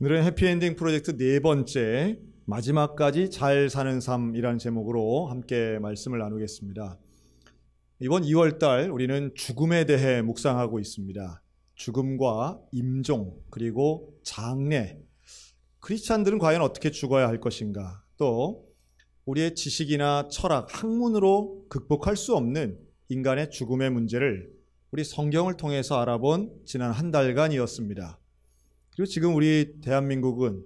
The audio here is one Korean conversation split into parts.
오늘은 해피엔딩 프로젝트 네 번째 마지막까지 잘 사는 삶이라는 제목으로 함께 말씀을 나누겠습니다. 이번 2월달 우리는 죽음에 대해 묵상하고 있습니다. 죽음과 임종 그리고 장례, 크리스찬들은 과연 어떻게 죽어야 할 것인가, 또 우리의 지식이나 철학, 학문으로 극복할 수 없는 인간의 죽음의 문제를 우리 성경을 통해서 알아본 지난 한 달간이었습니다. 그리고 지금 우리 대한민국은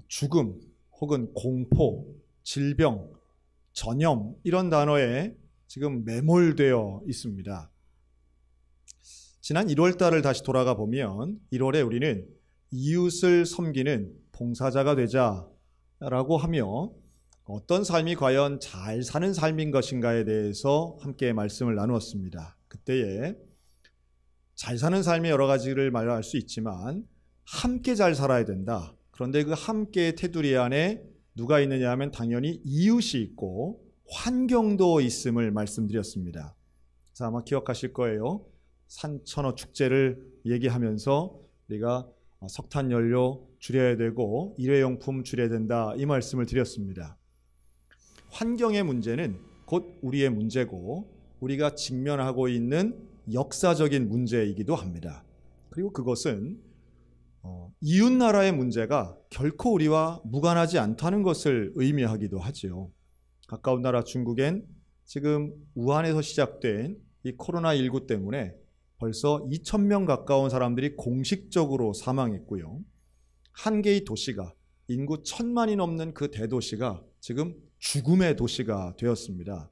죽음 혹은 공포, 질병, 전염 이런 단어에 지금 매몰되어 있습니다. 지난 1월 달을 다시 돌아가 보면 1월에 우리는 이웃을 섬기는 봉사자가 되자라고 하며 어떤 삶이 과연 잘 사는 삶인 것인가에 대해서 함께 말씀을 나누었습니다. 그때에 잘 사는 삶의 여러 가지를 말할 수 있지만 함께 잘 살아야 된다. 그런데 그 함께의 테두리 안에 누가 있느냐 하면 당연히 이웃이 있고 환경도 있음을 말씀드렸습니다. 그래서 아마 기억하실 거예요. 산천어 축제를 얘기하면서 우리가 석탄연료 줄여야 되고 일회용품 줄여야 된다, 이 말씀을 드렸습니다. 환경의 문제는 곧 우리의 문제고 우리가 직면하고 있는 역사적인 문제이기도 합니다. 그리고 그것은 이웃나라의 문제가 결코 우리와 무관하지 않다는 것을 의미하기도 하지요. 가까운 나라 중국엔 지금 우한에서 시작된 이 코로나19 때문에 벌써 2,000명 가까운 사람들이 공식적으로 사망했고요. 한 개의 도시가, 인구 1,000만이 넘는 그 대도시가 지금 죽음의 도시가 되었습니다.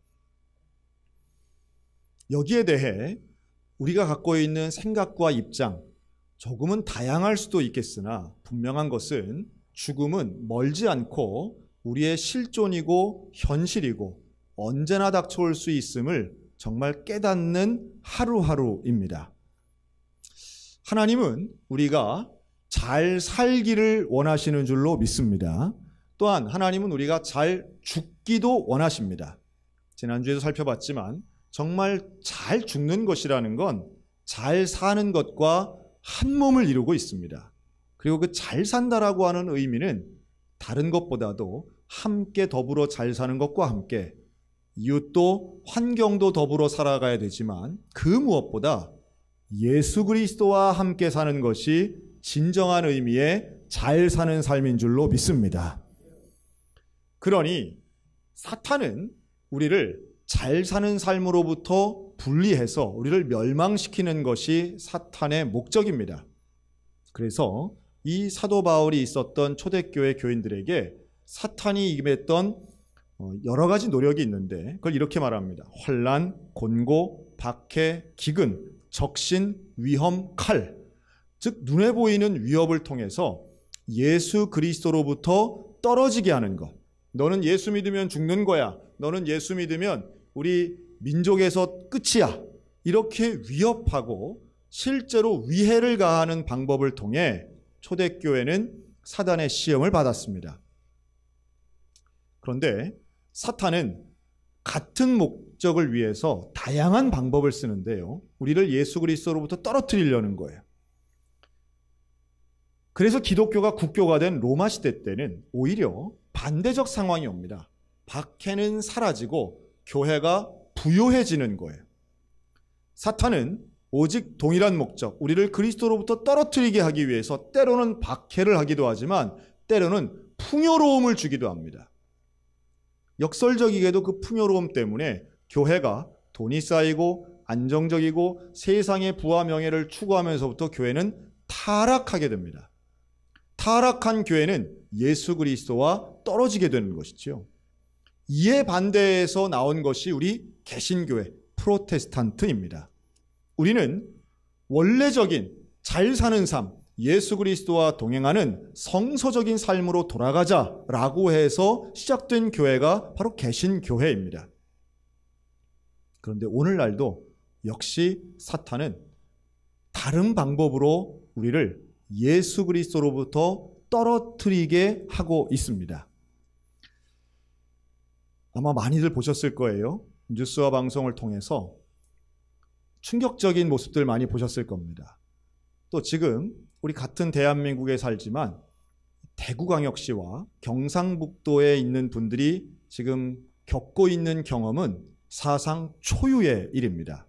여기에 대해 우리가 갖고 있는 생각과 입장, 조금은 다양할 수도 있겠으나 분명한 것은 죽음은 멀지 않고 우리의 실존이고 현실이고 언제나 닥쳐올 수 있음을 정말 깨닫는 하루하루입니다. 하나님은 우리가 잘 살기를 원하시는 줄로 믿습니다. 또한 하나님은 우리가 잘 죽기도 원하십니다. 지난주에도 살펴봤지만 정말 잘 죽는 것이라는 건 잘 사는 것과 한 몸을 이루고 있습니다. 그리고 그 잘 산다라고 하는 의미는 다른 것보다도 함께 더불어 잘 사는 것과 함께 이웃도 환경도 더불어 살아가야 되지만 그 무엇보다 예수 그리스도와 함께 사는 것이 진정한 의미의 잘 사는 삶인 줄로 믿습니다. 그러니 사탄은 우리를 잘 사는 삶으로부터 분리해서 우리를 멸망시키는 것이 사탄의 목적입니다. 그래서 이 사도 바울이 있었던 초대교회 교인들에게 사탄이 임했던 여러 가지 노력이 있는데 그걸 이렇게 말합니다. 환난, 곤고, 박해, 기근, 적신, 위험, 칼, 즉 눈에 보이는 위협을 통해서 예수 그리스도로부터 떨어지게 하는 것. 너는 예수 믿으면 죽는 거야. 너는 예수 믿으면 우리 민족에서 끝이야. 이렇게 위협하고 실제로 위해를 가하는 방법을 통해 초대교회는 사단의 시험을 받았습니다. 그런데 사탄은 같은 목적을 위해서 다양한 방법을 쓰는데요. 우리를 예수 그리스도로부터 떨어뜨리려는 거예요. 그래서 기독교가 국교가 된 로마 시대 때는 오히려 반대적 상황이 옵니다. 박해는 사라지고 교회가 부요해지는 거예요. 사탄은 오직 동일한 목적, 우리를 그리스도로부터 떨어뜨리게 하기 위해서 때로는 박해를 하기도 하지만 때로는 풍요로움을 주기도 합니다. 역설적이게도 그 풍요로움 때문에 교회가 돈이 쌓이고 안정적이고 세상의 부와 명예를 추구하면서부터 교회는 타락하게 됩니다. 타락한 교회는 예수 그리스도와 떨어지게 되는 것이죠. 이에 반대해서 나온 것이 우리 개신교회, 프로테스탄트입니다. 우리는 원래적인 잘 사는 삶, 예수 그리스도와 동행하는 성서적인 삶으로 돌아가자라고 해서 시작된 교회가 바로 개신교회입니다. 그런데 오늘날도 역시 사탄은 다른 방법으로 우리를 예수 그리스도로부터 떨어뜨리게 하고 있습니다. 아마 많이들 보셨을 거예요. 뉴스와 방송을 통해서 충격적인 모습들 많이 보셨을 겁니다. 또 지금 우리 같은 대한민국에 살지만 대구광역시와 경상북도에 있는 분들이 지금 겪고 있는 경험은 사상 초유의 일입니다.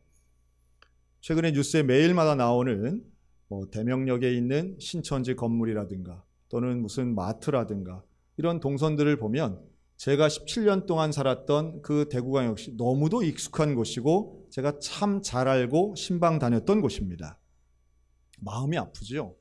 최근에 뉴스에 매일마다 나오는 대명역에 있는 신천지 건물이라든가 또는 무슨 마트라든가 이런 동선들을 보면 제가 17년 동안 살았던 그 대구광역시 너무도 익숙한 곳이고 제가 참 잘 알고 신방 다녔던 곳입니다. 마음이 아프죠.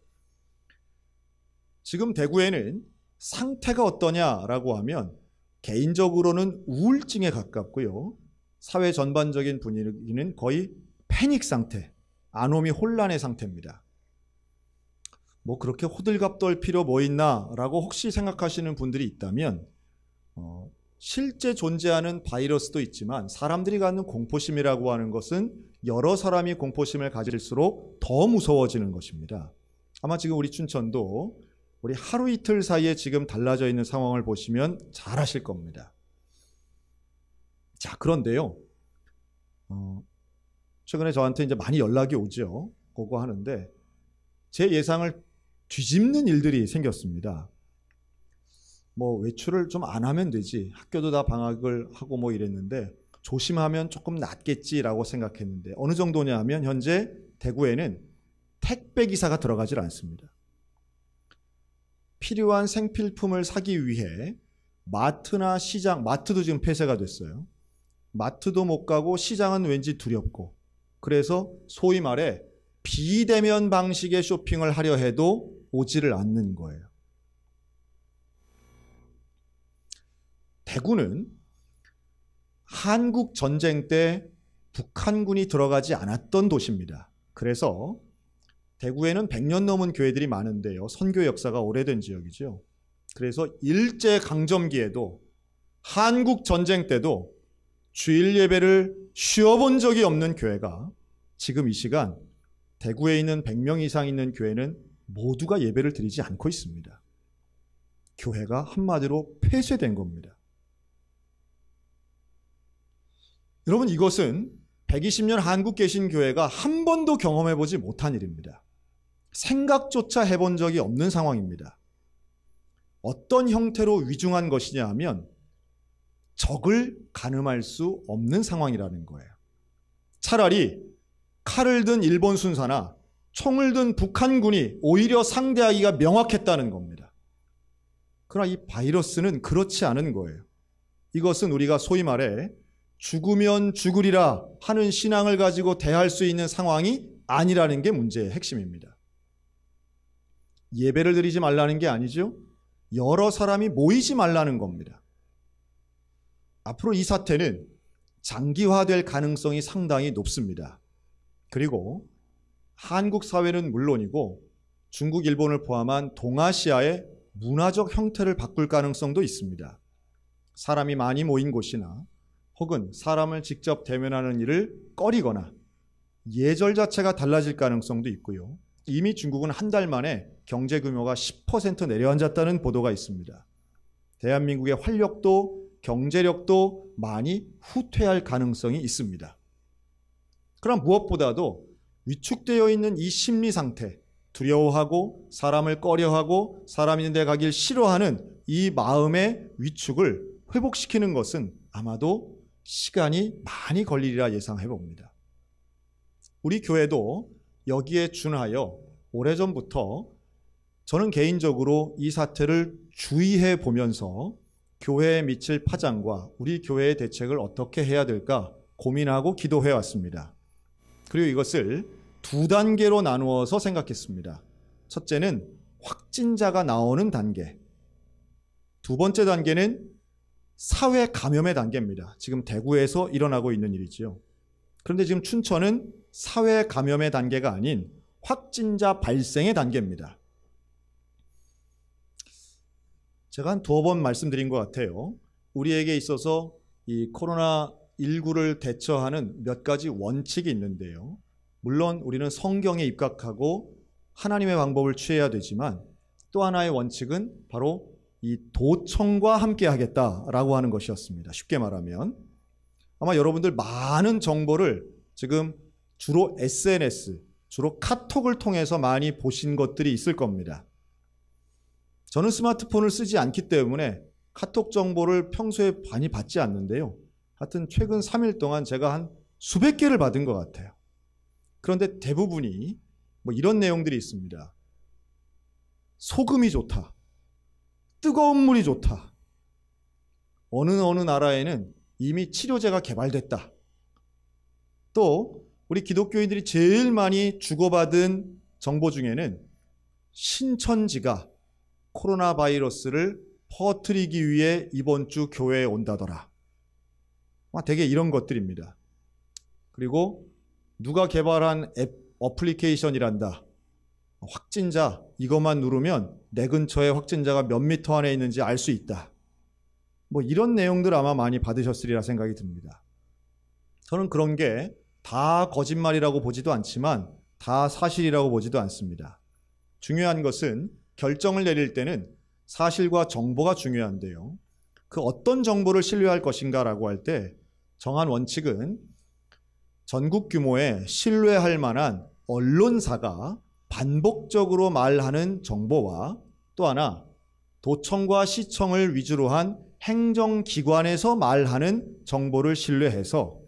지금 대구에는 상태가 어떠냐라고 하면 개인적으로는 우울증에 가깝고요. 사회 전반적인 분위기는 거의 패닉 상태, 아노미 혼란의 상태입니다. 뭐 그렇게 호들갑 떨 필요 뭐 있나라고 혹시 생각하시는 분들이 있다면 실제 존재하는 바이러스도 있지만 사람들이 갖는 공포심이라고 하는 것은 여러 사람이 공포심을 가질수록 더 무서워지는 것입니다. 아마 지금 우리 춘천도 우리 하루 이틀 사이에 지금 달라져 있는 상황을 보시면 잘 아실 겁니다. 자, 그런데요. 최근에 저한테 이제 많이 연락이 오죠. 그거 하는데 제 예상을 뒤집는 일들이 생겼습니다. 뭐 외출을 좀 안 하면 되지. 학교도 다 방학을 하고 뭐 이랬는데 조심하면 조금 낫겠지라고 생각했는데 어느 정도냐 하면 현재 대구에는 택배 기사가 들어가질 않습니다. 필요한 생필품을 사기 위해 마트나 시장, 마트도 지금 폐쇄가 됐어요. 마트도 못 가고 시장은 왠지 두렵고 그래서 소위 말해 비대면 방식의 쇼핑을 하려 해도 오지를 않는 거예요. 대구는 한국 전쟁 때 북한군이 들어가지 않았던 도시입니다. 그래서 대구에는 100년 넘은 교회들이 많은데요. 선교 역사가 오래된 지역이죠. 그래서 일제강점기에도 한국 전쟁 때도 주일 예배를 쉬어본 적이 없는 교회가 지금 이 시간 대구에 있는 100명 이상 있는 교회는 모두가 예배를 드리지 않고 있습니다. 교회가 한마디로 폐쇄된 겁니다. 여러분, 이것은 120년 한국 개신교회가 한 번도 경험해보지 못한 일입니다. 생각조차 해본 적이 없는 상황입니다. 어떤 형태로 위중한 것이냐 하면 적을 가늠할 수 없는 상황이라는 거예요. 차라리 칼을 든 일본 순사나 총을 든 북한군이 오히려 상대하기가 명확했다는 겁니다. 그러나 이 바이러스는 그렇지 않은 거예요. 이것은 우리가 소위 말해 죽으면 죽으리라 하는 신앙을 가지고 대할 수 있는 상황이 아니라는 게 문제의 핵심입니다. 예배를 드리지 말라는 게 아니죠. 여러 사람이 모이지 말라는 겁니다. 앞으로 이 사태는 장기화될 가능성이 상당히 높습니다. 그리고 한국 사회는 물론이고 중국, 일본을 포함한 동아시아의 문화적 형태를 바꿀 가능성도 있습니다. 사람이 많이 모인 곳이나 혹은 사람을 직접 대면하는 일을 꺼리거나 예절 자체가 달라질 가능성도 있고요. 이미 중국은 한 달 만에 경제 규모가 10% 내려앉았다는 보도가 있습니다. 대한민국의 활력도 경제력도 많이 후퇴할 가능성이 있습니다. 그럼 무엇보다도 위축되어 있는 이 심리 상태, 두려워하고 사람을 꺼려하고 사람 있는 데 가길 싫어하는 이 마음의 위축을 회복시키는 것은 아마도 시간이 많이 걸리리라 예상해 봅니다. 우리 교회도 여기에 준하여 오래전부터 저는 개인적으로 이 사태를 주의해 보면서 교회에 미칠 파장과 우리 교회의 대책을 어떻게 해야 될까 고민하고 기도해 왔습니다. 그리고 이것을 두 단계로 나누어서 생각했습니다. 첫째는 확진자가 나오는 단계. 두 번째 단계는 사회 감염의 단계입니다. 지금 대구에서 일어나고 있는 일이지요. 그런데 지금 춘천은 사회 감염의 단계가 아닌 확진자 발생의 단계입니다. 제가 한 두어 번 말씀드린 것 같아요. 우리에게 있어서 이 코로나19를 대처하는 몇 가지 원칙이 있는데요. 물론 우리는 성경에 입각하고 하나님의 방법을 취해야 되지만 또 하나의 원칙은 바로 이 도청과 함께 하겠다라고 하는 것이었습니다. 쉽게 말하면 아마 여러분들 많은 정보를 지금 주로 SNS, 주로 카톡을 통해서 많이 보신 것들이 있을 겁니다. 저는 스마트폰을 쓰지 않기 때문에 카톡 정보를 평소에 많이 받지 않는데요. 하여튼 최근 3일 동안 제가 한 수백 개를 받은 것 같아요. 그런데 대부분이 뭐 이런 내용들이 있습니다. 소금이 좋다. 뜨거운 물이 좋다. 어느 나라에는 이미 치료제가 개발됐다. 또 우리 기독교인들이 제일 많이 주고받은 정보 중에는 신천지가 코로나 바이러스를 퍼뜨리기 위해 이번 주 교회에 온다더라. 되게 이런 것들입니다. 그리고 누가 개발한 어플리케이션이란다. 확진자 이것만 누르면 내 근처에 확진자가 몇 미터 안에 있는지 알 수 있다. 뭐 이런 내용들 아마 많이 받으셨으리라 생각이 듭니다. 저는 그런 게 다 거짓말이라고 보지도 않지만 다 사실이라고 보지도 않습니다. 중요한 것은 결정을 내릴 때는 사실과 정보가 중요한데요. 그 어떤 정보를 신뢰할 것인가라고 할 때 정한 원칙은 전국 규모의 신뢰할 만한 언론사가 반복적으로 말하는 정보와 또 하나 도청과 시청을 위주로 한 행정기관에서 말하는 정보를 신뢰해서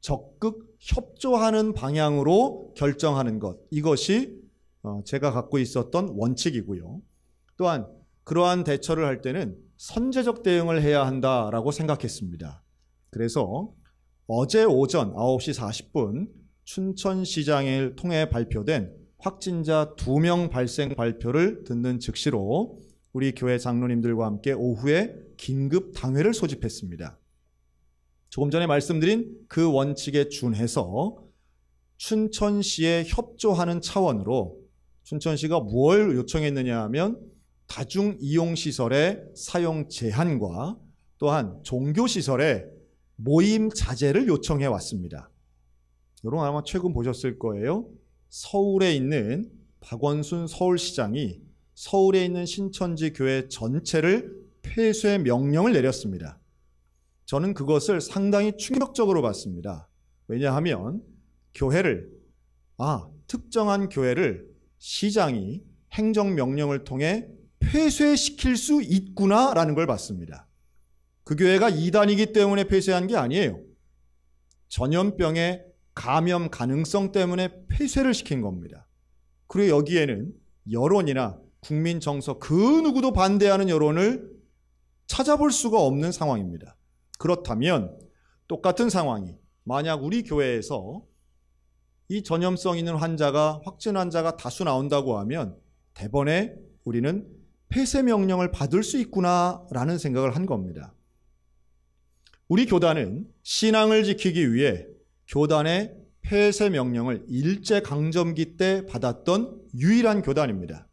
적극 협조하는 방향으로 결정하는 것. 이것이 제가 갖고 있었던 원칙이고요. 또한 그러한 대처를 할 때는 선제적 대응을 해야 한다라고 생각했습니다. 그래서 어제 오전 9시 40분 춘천시장을 통해 발표된 확진자 2명 발생 발표를 듣는 즉시로 우리 교회 장로님들과 함께 오후에 긴급 당회를 소집했습니다. 조금 전에 말씀드린 그 원칙에 준해서 춘천시에 협조하는 차원으로 춘천시가 뭘 요청했느냐 하면 다중이용시설의 사용 제한과 또한 종교시설의 모임 자제를 요청해 왔습니다. 여러분 아마 최근 보셨을 거예요. 서울에 있는 박원순 서울시장이 서울에 있는 신천지 교회 전체를 폐쇄 명령을 내렸습니다. 저는 그것을 상당히 충격적으로 봤습니다. 왜냐하면 특정한 교회를 시장이 행정명령을 통해 폐쇄시킬 수 있구나라는 걸 봤습니다. 그 교회가 이단이기 때문에 폐쇄한 게 아니에요. 전염병의 감염 가능성 때문에 폐쇄를 시킨 겁니다. 그리고 여기에는 여론이나 국민 정서 그 누구도 반대하는 여론을 찾아볼 수가 없는 상황입니다. 그렇다면 똑같은 상황이 만약 우리 교회에서 이 전염성 있는 확진 환자가 다수 나온다고 하면 대번에 우리는 폐쇄 명령을 받을 수 있구나라는 생각을 한 겁니다. 우리 교단은 신앙을 지키기 위해 교단의 폐쇄 명령을 일제강점기 때 받았던 유일한 교단입니다.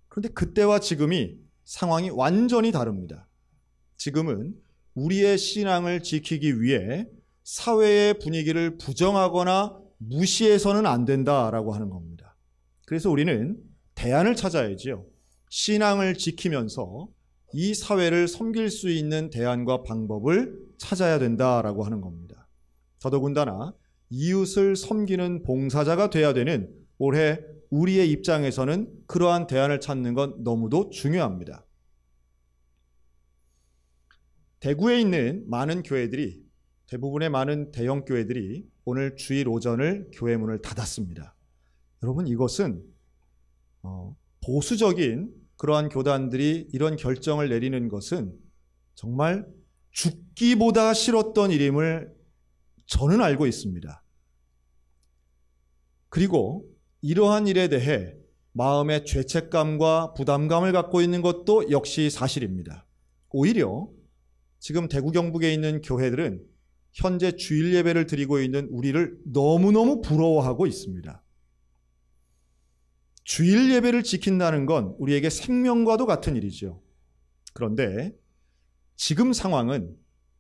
그런데 그때와 지금이 상황이 완전히 다릅니다. 지금은 우리의 신앙을 지키기 위해 사회의 분위기를 부정하거나 무시해서는 안 된다라고 하는 겁니다. 그래서 우리는 대안을 찾아야지요. 신앙을 지키면서 이 사회를 섬길 수 있는 대안과 방법을 찾아야 된다라고 하는 겁니다. 더더군다나 이웃을 섬기는 봉사자가 돼야 되는 올해 우리의 입장에서는 그러한 대안을 찾는 건 너무도 중요합니다. 대구에 있는 많은 교회들이, 대부분의 많은 대형 교회들이 오늘 주일 오전을 교회 문을 닫았습니다. 여러분 이것은 보수적인 그러한 교단들이 이런 결정을 내리는 것은 정말 죽기보다 싫었던 일임을 저는 알고 있습니다. 그리고 이러한 일에 대해 마음의 죄책감과 부담감을 갖고 있는 것도 역시 사실입니다. 오히려 지금 대구 경북에 있는 교회들은 현재 주일 예배를 드리고 있는 우리를 너무너무 부러워하고 있습니다. 주일 예배를 지킨다는 건 우리에게 생명과도 같은 일이죠. 그런데 지금 상황은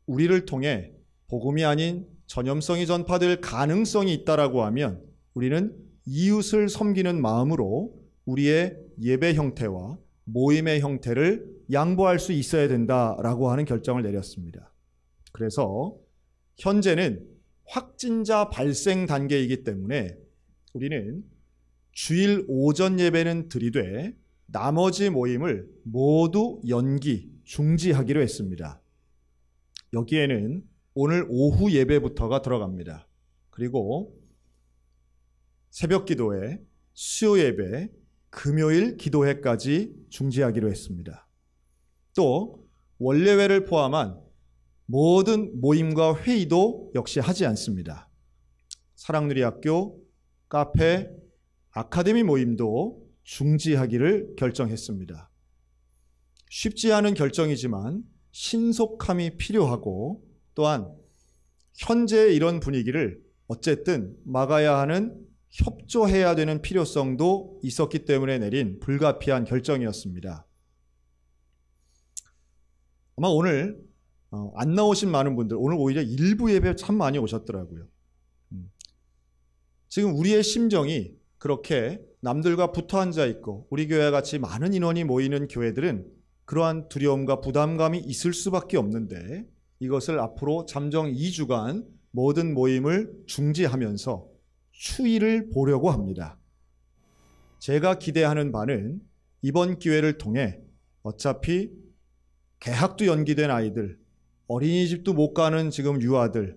우리를 통해 복음이 아닌 전염성이 전파될 가능성이 있다라고 하면 우리는 이웃을 섬기는 마음으로 우리의 예배 형태와 모임의 형태를 양보할 수 있어야 된다라고 하는 결정을 내렸습니다. 그래서 현재는 확진자 발생 단계이기 때문에 우리는 주일 오전 예배는 드리되 나머지 모임을 모두 연기, 중지하기로 했습니다. 여기에는 오늘 오후 예배부터가 들어갑니다. 그리고 새벽 기도회, 수요 예배, 금요일 기도회까지 중지하기로 했습니다. 또 원례회를 포함한 모든 모임과 회의도 역시 하지 않습니다. 사랑누리학교, 카페, 아카데미 모임도 중지하기를 결정했습니다. 쉽지 않은 결정이지만 신속함이 필요하고 또한 현재의 이런 분위기를 어쨌든 막아야 하는 협조해야 되는 필요성도 있었기 때문에 내린 불가피한 결정이었습니다. 아마 오늘 안 나오신 많은 분들, 오늘 오히려 일부 예배 참 많이 오셨더라고요. 지금 우리의 심정이 그렇게 남들과 붙어 앉아 있고 우리 교회와 같이 많은 인원이 모이는 교회들은 그러한 두려움과 부담감이 있을 수밖에 없는데 이것을 앞으로 잠정 2주간 모든 모임을 중지하면서 추이를 보려고 합니다. 제가 기대하는 바는 이번 기회를 통해 어차피 개학도 연기된 아이들, 어린이집도 못 가는 지금 유아들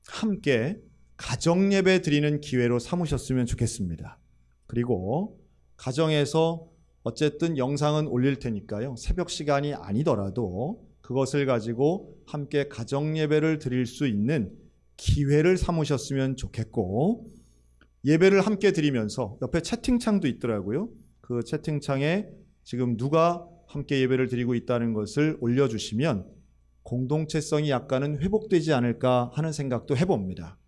함께 가정예배 드리는 기회로 삼으셨으면 좋겠습니다. 그리고 가정에서 어쨌든 영상은 올릴 테니까요. 새벽 시간이 아니더라도 그것을 가지고 함께 가정예배를 드릴 수 있는 기회를 삼으셨으면 좋겠고, 예배를 함께 드리면서 옆에 채팅창도 있더라고요. 그 채팅창에 지금 누가 함께 예배를 드리고 있다는 것을 올려주시면 공동체성이 약간은 회복되지 않을까 하는 생각도 해봅니다.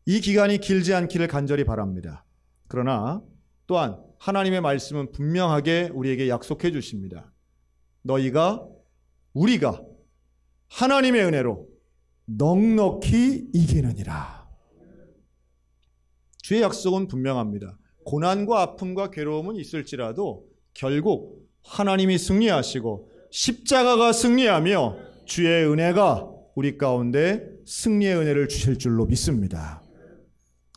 이 기간이 길지 않기를 간절히 바랍니다. 그러나 또한 하나님의 말씀은 분명하게 우리에게 약속해 주십니다. 우리가 하나님의 은혜로 넉넉히 이기느니라. 주의 약속은 분명합니다. 고난과 아픔과 괴로움은 있을지라도 결국 하나님이 승리하시고 십자가가 승리하며 주의 은혜가 우리 가운데 승리의 은혜를 주실 줄로 믿습니다.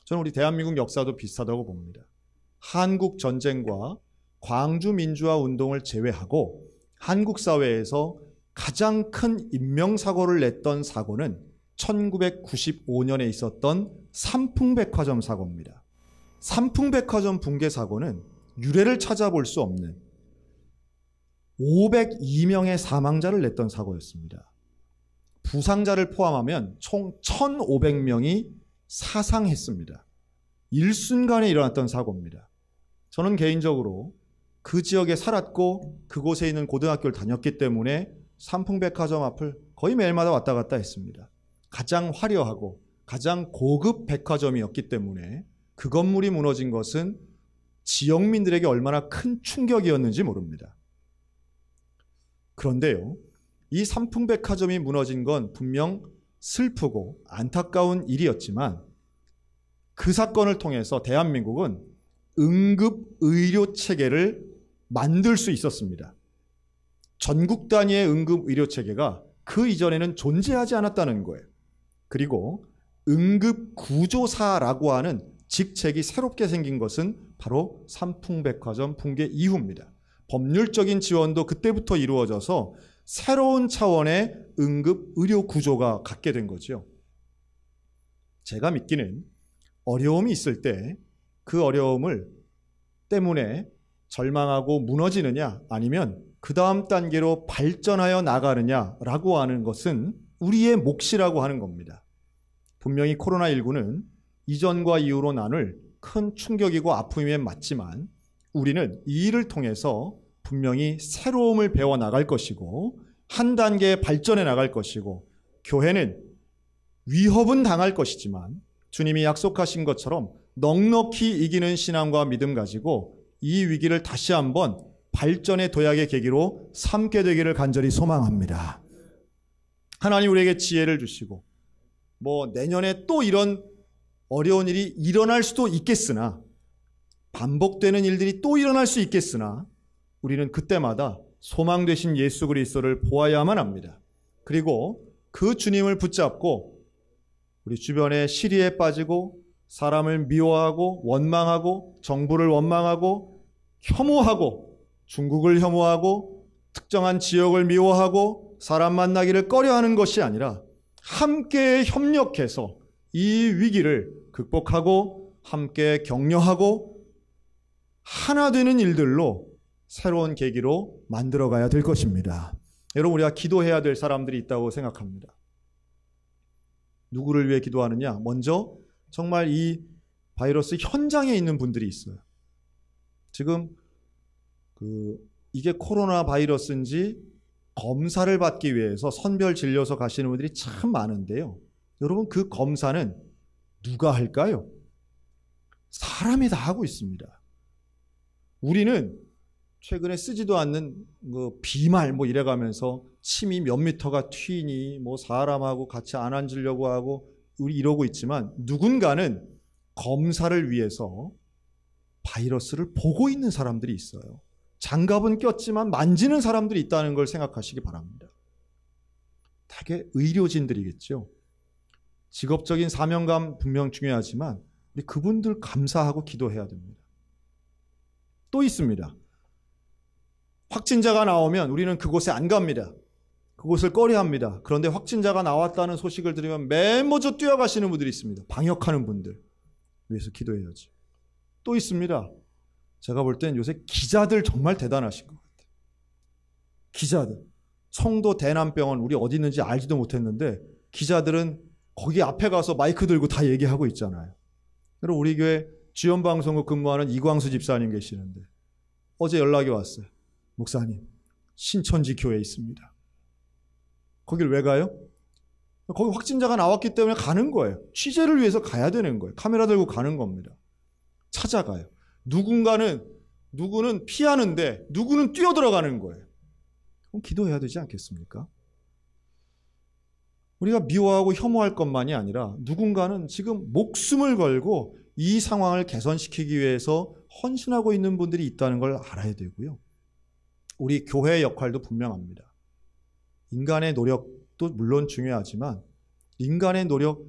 저는 우리 대한민국 역사도 비슷하다고 봅니다. 한국 전쟁과 광주 민주화 운동을 제외하고 한국 사회에서 가장 큰 인명사고를 냈던 사고는 1995년에 있었던 삼풍백화점 사고입니다. 삼풍백화점 붕괴 사고는 유례를 찾아볼 수 없는 502명의 사망자를 냈던 사고였습니다. 부상자를 포함하면 총 1,500명이 사상했습니다. 일순간에 일어났던 사고입니다. 저는 개인적으로 그 지역에 살았고 그곳에 있는 고등학교를 다녔기 때문에 삼풍백화점 앞을 거의 매일마다 왔다 갔다 했습니다. 가장 화려하고 가장 고급 백화점이었기 때문에 그 건물이 무너진 것은 지역민들에게 얼마나 큰 충격이었는지 모릅니다. 그런데요, 이 삼풍백화점이 무너진 건 분명 슬프고 안타까운 일이었지만 그 사건을 통해서 대한민국은 응급의료체계를 만들 수 있었습니다. 전국 단위의 응급의료체계가 그 이전에는 존재하지 않았다는 거예요. 그리고 응급구조사라고 하는 직책이 새롭게 생긴 것은 바로 삼풍백화점 붕괴 이후입니다. 법률적인 지원도 그때부터 이루어져서 새로운 차원의 응급의료구조가 갖게 된 거죠. 제가 믿기는 어려움이 있을 때 그 어려움을 때문에 절망하고 무너지느냐 아니면 그 다음 단계로 발전하여 나가느냐라고 하는 것은 우리의 몫이라고 하는 겁니다. 분명히 코로나19는 이전과 이후로 나눌 큰 충격이고 아픔에 맞지만 우리는 이 일을 통해서 분명히 새로움을 배워나갈 것이고 한 단계 발전해 나갈 것이고 교회는 위협은 당할 것이지만 주님이 약속하신 것처럼 넉넉히 이기는 신앙과 믿음 가지고 이 위기를 다시 한번 발전의 도약의 계기로 삼게 되기를 간절히 소망합니다. 하나님 우리에게 지혜를 주시고 내년에 또 이런 어려운 일이 일어날 수도 있겠으나 반복되는 일들이 또 일어날 수 있겠으나 우리는 그때마다 소망 되신 예수 그리스도를 보아야만 합니다. 그리고 그 주님을 붙잡고 우리 주변에 시리에 빠지고 사람을 미워하고 원망하고 정부를 원망하고 혐오하고 중국을 혐오하고 특정한 지역을 미워하고 사람 만나기를 꺼려하는 것이 아니라 함께 협력해서 이 위기를 극복하고 함께 격려하고 하나 되는 일들로 새로운 계기로 만들어가야 될 것입니다. 여러분, 우리가 기도해야 될 사람들이 있다고 생각합니다. 누구를 위해 기도하느냐? 먼저 정말 이 바이러스 현장에 있는 분들이 있어요. 지금 이게 코로나 바이러스인지 검사를 받기 위해서 선별 진료소 가시는 분들이 참 많은데요. 여러분, 그 검사는 누가 할까요? 사람이 다 하고 있습니다. 우리는 최근에 쓰지도 않는 비말 이래가면서 침이 몇 미터가 튀니 사람하고 같이 안 앉으려고 하고 우리 이러고 있지만 누군가는 검사를 위해서 바이러스를 보고 있는 사람들이 있어요. 장갑은 꼈지만 만지는 사람들이 있다는 걸 생각하시기 바랍니다. 되게 의료진들이겠죠. 직업적인 사명감 분명 중요하지만 우리 그분들 감사하고 기도해야 됩니다. 또 있습니다. 확진자가 나오면 우리는 그곳에 안 갑니다. 그곳을 꺼려합니다. 그런데 확진자가 나왔다는 소식을 들으면 맨 먼저 뛰어가시는 분들이 있습니다. 방역하는 분들 위해서 기도해야지. 또 있습니다. 제가 볼 땐 요새 기자들 정말 대단하신 것 같아요. 기자들. 청도 대남병원 우리 어디 있는지 알지도 못했는데 기자들은 거기 앞에 가서 마이크 들고 다 얘기하고 있잖아요. 그리고 우리 교회 지연방송국 근무하는 이광수 집사님 계시는데 어제 연락이 왔어요. 목사님, 신천지 교회에 있습니다. 거길 왜 가요? 거기 확진자가 나왔기 때문에 가는 거예요. 취재를 위해서 가야 되는 거예요. 카메라 들고 가는 겁니다. 찾아가요. 누구는 피하는데 누구는 뛰어들어가는 거예요. 그럼 기도해야 되지 않겠습니까? 우리가 미워하고 혐오할 것만이 아니라 누군가는 지금 목숨을 걸고 이 상황을 개선시키기 위해서 헌신하고 있는 분들이 있다는 걸 알아야 되고요. 우리 교회의 역할도 분명합니다. 인간의 노력도 물론 중요하지만 인간의 노력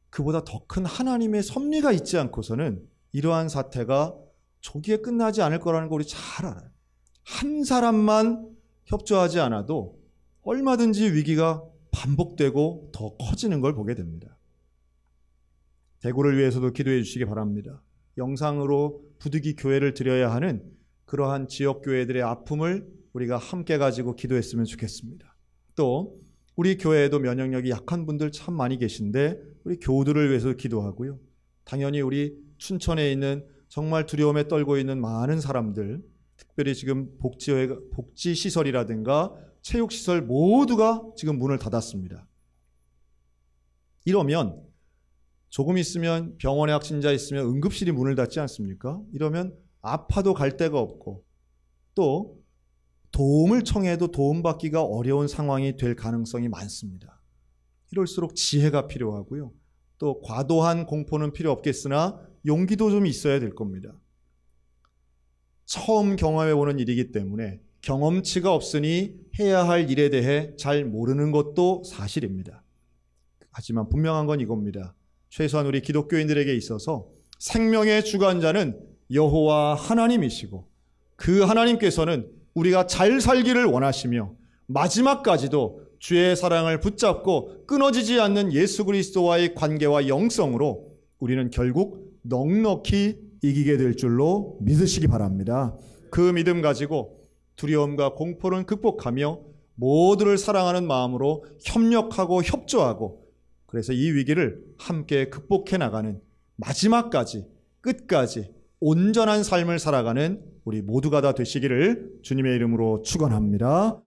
그보다 더 큰 하나님의 섭리가 있지 않고서는 이러한 사태가 조기에 끝나지 않을 거라는 걸 우리 잘 알아요. 한 사람만 협조하지 않아도 얼마든지 위기가 반복되고 더 커지는 걸 보게 됩니다. 대구를 위해서도 기도해 주시기 바랍니다. 영상으로 부득이 교회를 드려야 하는 그러한 지역교회들의 아픔을 우리가 함께 가지고 기도했으면 좋겠습니다. 또 우리 교회에도 면역력이 약한 분들 참 많이 계신데 우리 교우들을 위해서 기도하고요. 당연히 우리 춘천에 있는 정말 두려움에 떨고 있는 많은 사람들, 특별히 지금 복지시설이라든가 체육시설 모두가 지금 문을 닫았습니다. 이러면 조금 있으면 병원에 확진자 있으면 응급실이 문을 닫지 않습니까? 이러면 아파도 갈 데가 없고 또 도움을 청해도 도움받기가 어려운 상황이 될 가능성이 많습니다. 이럴수록 지혜가 필요하고요. 또 과도한 공포는 필요 없겠으나 용기도 좀 있어야 될 겁니다. 처음 경험해보는 일이기 때문에 경험치가 없으니 해야 할 일에 대해 잘 모르는 것도 사실입니다. 하지만 분명한 건 이겁니다. 최소한 우리 기독교인들에게 있어서 생명의 주관자는 여호와 하나님이시고 그 하나님께서는 우리가 잘 살기를 원하시며 마지막까지도 주의 사랑을 붙잡고 끊어지지 않는 예수 그리스도와의 관계와 영성으로 우리는 결국 넉넉히 이기게 될 줄로 믿으시기 바랍니다. 그 믿음 가지고 두려움과 공포를 극복하며 모두를 사랑하는 마음으로 협력하고 협조하고 그래서 이 위기를 함께 극복해 나가는 마지막까지 끝까지 온전한 삶을 살아가는 우리 모두가 다 되시기를 주님의 이름으로 축원합니다.